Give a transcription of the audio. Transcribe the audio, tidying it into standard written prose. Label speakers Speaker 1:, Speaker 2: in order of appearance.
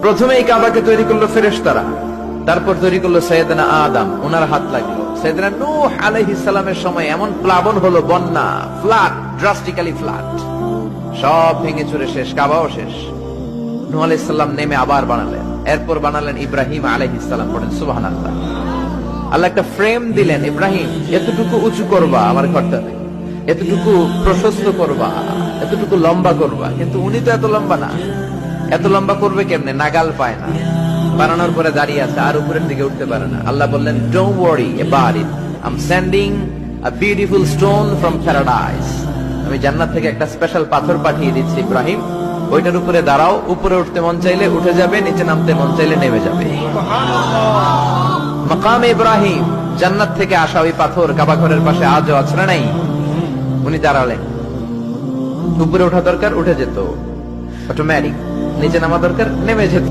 Speaker 1: প্রথমে এই কাবাকে তৈরি করলো ফেরেশতারা, তারপর তৈরি করলো সাইয়েদনা আদম, ওনার হাত লাগলো। সাইয়েদনা নূহ আলাইহিস সালামের সময় এমন প্লাবন হলো, বন্যা, ফ্লাড, ড্রাস্টিক্যালি ফ্লাড, সব ভেঙে চুরে শেষ, কাবাও শেষ। নূহ আলাইহিস সালাম নেমে আবার বানালেন, এরপর বানালেন ইব্রাহিম আলাইহিস সালাম। পড়েন সুবহানাল্লাহ। আল্লাহ একটা ফ্রেম দিলেন, ইব্রাহিম এতটুকু উঁচু করবা আমার ঘরটাতে, এতটুকু প্রশস্ত করবা, এতটুকু লম্বা করবা। কিন্তু উনি তো এত লম্বা না, এত লম্বা করবে কেমনে? নাগাল পায় না, বানানোর পরে দাঁড়িয়ে আছে, আর উপরের দিকে উঠতে পারে না। আল্লাহ বললেন, don't worry about it, I am sending a beautiful stone from paradise. আমি জান্নাত থেকে একটা স্পেশাল পাথর পাঠিয়ে দিচ্ছি ইব্রাহিম, ওইটার উপরে দাঁড়াও, উপরে উঠতে মন চাইলে উঠে যাবে, নিচে নামতে মন চাইলে নেমে যাবে। মাকাম ইব্রাহিম, জান্নাত থেকে আসা ওই পাথর কাবা ঘরের পাশে আজও আছে না নাই? উনি দাঁড়ালেন, উপরে ওঠা দরকার উঠে যেত অটোমেটিক, নিচে নামা দরকার নেমে যেত।